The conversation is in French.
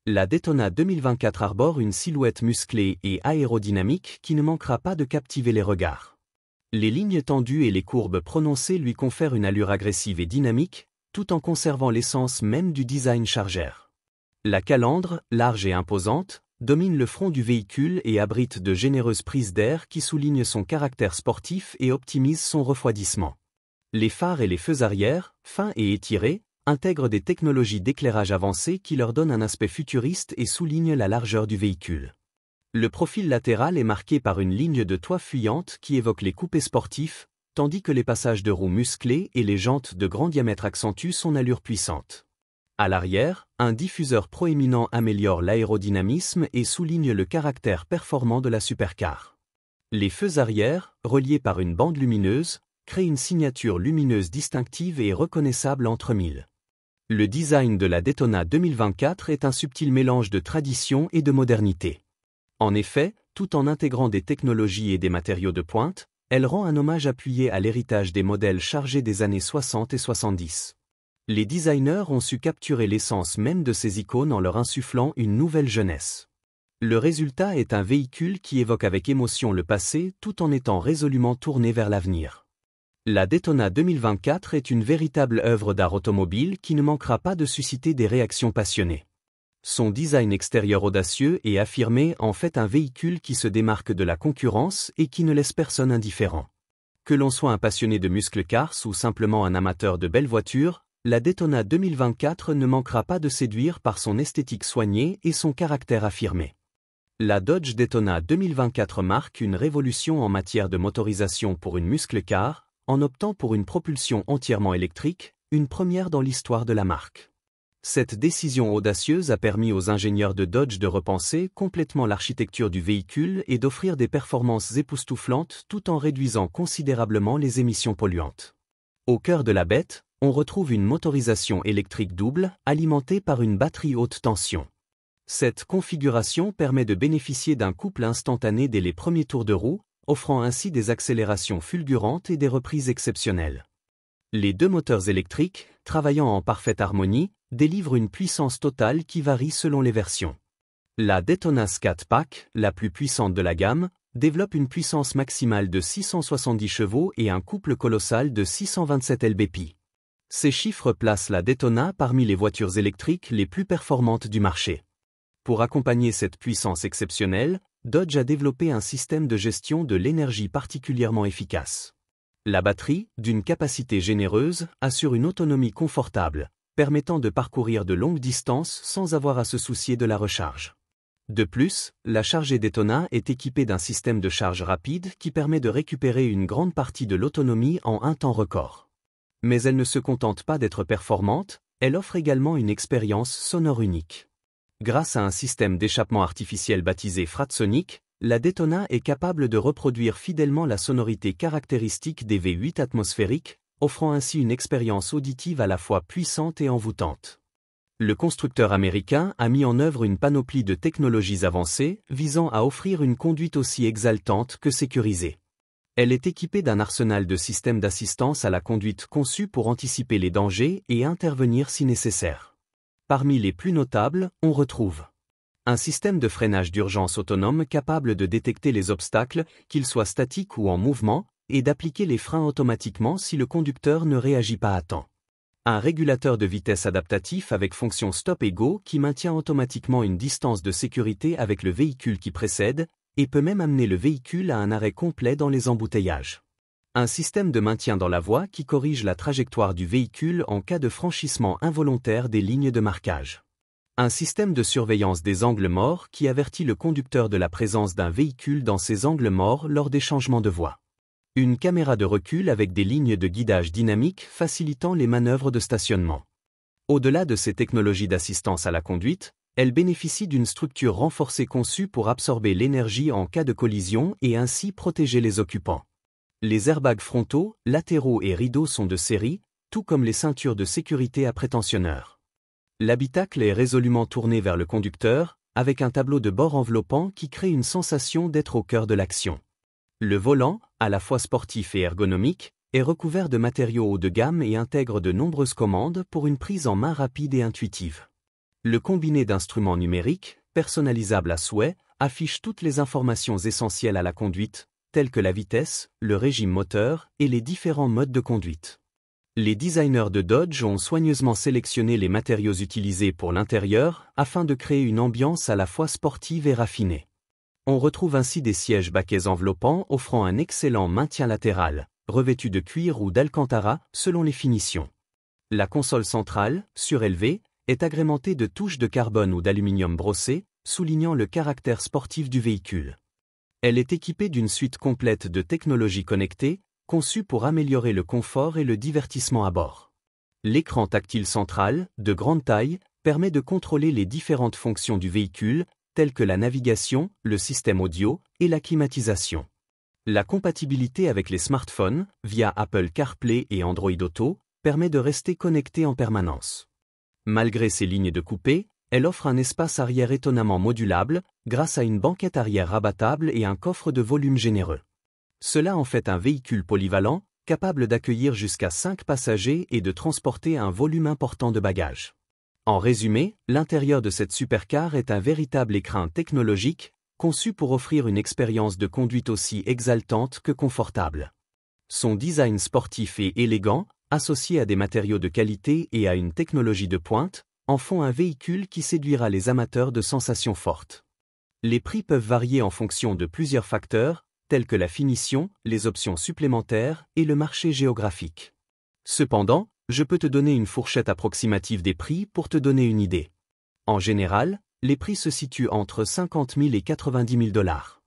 La Daytona 2024 arbore une silhouette musclée et aérodynamique qui ne manquera pas de captiver les regards. Les lignes tendues et les courbes prononcées lui confèrent une allure agressive et dynamique, tout en conservant l'essence même du design Charger. La calandre, large et imposante, domine le front du véhicule et abrite de généreuses prises d'air qui soulignent son caractère sportif et optimisent son refroidissement. Les phares et les feux arrière, fins et étirés, intègrent des technologies d'éclairage avancées qui leur donnent un aspect futuriste et soulignent la largeur du véhicule. Le profil latéral est marqué par une ligne de toit fuyante qui évoque les coupés sportifs, tandis que les passages de roues musclés et les jantes de grand diamètre accentuent son allure puissante. À l'arrière, un diffuseur proéminent améliore l'aérodynamisme et souligne le caractère performant de la supercar. Les feux arrière, reliés par une bande lumineuse, créent une signature lumineuse distinctive et reconnaissable entre mille. Le design de la Daytona 2024 est un subtil mélange de tradition et de modernité. En effet, tout en intégrant des technologies et des matériaux de pointe, elle rend un hommage appuyé à l'héritage des modèles chargés des années 60 et 70. Les designers ont su capturer l'essence même de ces icônes en leur insufflant une nouvelle jeunesse. Le résultat est un véhicule qui évoque avec émotion le passé tout en étant résolument tourné vers l'avenir. La Daytona 2024 est une véritable œuvre d'art automobile qui ne manquera pas de susciter des réactions passionnées. Son design extérieur audacieux et affirmé en fait un véhicule qui se démarque de la concurrence et qui ne laisse personne indifférent. Que l'on soit un passionné de muscle cars ou simplement un amateur de belles voitures, la Daytona 2024 ne manquera pas de séduire par son esthétique soignée et son caractère affirmé. La Dodge Daytona 2024 marque une révolution en matière de motorisation pour une muscle car, en optant pour une propulsion entièrement électrique, une première dans l'histoire de la marque. Cette décision audacieuse a permis aux ingénieurs de Dodge de repenser complètement l'architecture du véhicule et d'offrir des performances époustouflantes tout en réduisant considérablement les émissions polluantes. Au cœur de la bête, on retrouve une motorisation électrique double alimentée par une batterie haute tension. Cette configuration permet de bénéficier d'un couple instantané dès les premiers tours de roue, offrant ainsi des accélérations fulgurantes et des reprises exceptionnelles. Les deux moteurs électriques, travaillant en parfaite harmonie, délivrent une puissance totale qui varie selon les versions. La Daytona Scat Pack, la plus puissante de la gamme, développe une puissance maximale de 670 chevaux et un couple colossal de 627 lb-ps. Ces chiffres placent la Daytona parmi les voitures électriques les plus performantes du marché. Pour accompagner cette puissance exceptionnelle, Dodge a développé un système de gestion de l'énergie particulièrement efficace. La batterie, d'une capacité généreuse, assure une autonomie confortable, permettant de parcourir de longues distances sans avoir à se soucier de la recharge. De plus, la chargée Daytona est équipée d'un système de charge rapide qui permet de récupérer une grande partie de l'autonomie en un temps record. Mais elle ne se contente pas d'être performante, elle offre également une expérience sonore unique. Grâce à un système d'échappement artificiel baptisé Fratsonic, la Daytona est capable de reproduire fidèlement la sonorité caractéristique des V8 atmosphériques, offrant ainsi une expérience auditive à la fois puissante et envoûtante. Le constructeur américain a mis en œuvre une panoplie de technologies avancées visant à offrir une conduite aussi exaltante que sécurisée. Elle est équipée d'un arsenal de systèmes d'assistance à la conduite conçus pour anticiper les dangers et intervenir si nécessaire. Parmi les plus notables, on retrouve un système de freinage d'urgence autonome capable de détecter les obstacles, qu'ils soient statiques ou en mouvement, et d'appliquer les freins automatiquement si le conducteur ne réagit pas à temps. Un régulateur de vitesse adaptatif avec fonction stop et go qui maintient automatiquement une distance de sécurité avec le véhicule qui précède, et peut même amener le véhicule à un arrêt complet dans les embouteillages. Un système de maintien dans la voie qui corrige la trajectoire du véhicule en cas de franchissement involontaire des lignes de marquage. Un système de surveillance des angles morts qui avertit le conducteur de la présence d'un véhicule dans ces angles morts lors des changements de voie. Une caméra de recul avec des lignes de guidage dynamiques facilitant les manœuvres de stationnement. Au-delà de ces technologies d'assistance à la conduite, elle bénéficie d'une structure renforcée conçue pour absorber l'énergie en cas de collision et ainsi protéger les occupants. Les airbags frontaux, latéraux et rideaux sont de série, tout comme les ceintures de sécurité à prétensionneur. L'habitacle est résolument tourné vers le conducteur, avec un tableau de bord enveloppant qui crée une sensation d'être au cœur de l'action. Le volant, à la fois sportif et ergonomique, est recouvert de matériaux haut de gamme et intègre de nombreuses commandes pour une prise en main rapide et intuitive. Le combiné d'instruments numériques, personnalisables à souhait, affiche toutes les informations essentielles à la conduite, telles que la vitesse, le régime moteur et les différents modes de conduite. Les designers de Dodge ont soigneusement sélectionné les matériaux utilisés pour l'intérieur afin de créer une ambiance à la fois sportive et raffinée. On retrouve ainsi des sièges baquets enveloppants offrant un excellent maintien latéral, revêtus de cuir ou d'alcantara selon les finitions. La console centrale, surélevée, est agrémentée de touches de carbone ou d'aluminium brossé, soulignant le caractère sportif du véhicule. Elle est équipée d'une suite complète de technologies connectées, conçues pour améliorer le confort et le divertissement à bord. L'écran tactile central, de grande taille, permet de contrôler les différentes fonctions du véhicule, telles que la navigation, le système audio et la climatisation. La compatibilité avec les smartphones, via Apple CarPlay et Android Auto, permet de rester connecté en permanence. Malgré ses lignes de coupé, elle offre un espace arrière étonnamment modulable, grâce à une banquette arrière rabattable et un coffre de volume généreux. Cela en fait un véhicule polyvalent, capable d'accueillir jusqu'à 5 passagers et de transporter un volume important de bagages. En résumé, l'intérieur de cette supercar est un véritable écrin technologique, conçu pour offrir une expérience de conduite aussi exaltante que confortable. Son design sportif et élégant, associé à des matériaux de qualité et à une technologie de pointe, en font un véhicule qui séduira les amateurs de sensations fortes. Les prix peuvent varier en fonction de plusieurs facteurs, tels que la finition, les options supplémentaires et le marché géographique. Cependant, je peux te donner une fourchette approximative des prix pour te donner une idée. En général, les prix se situent entre 50 000 et 90 000 $.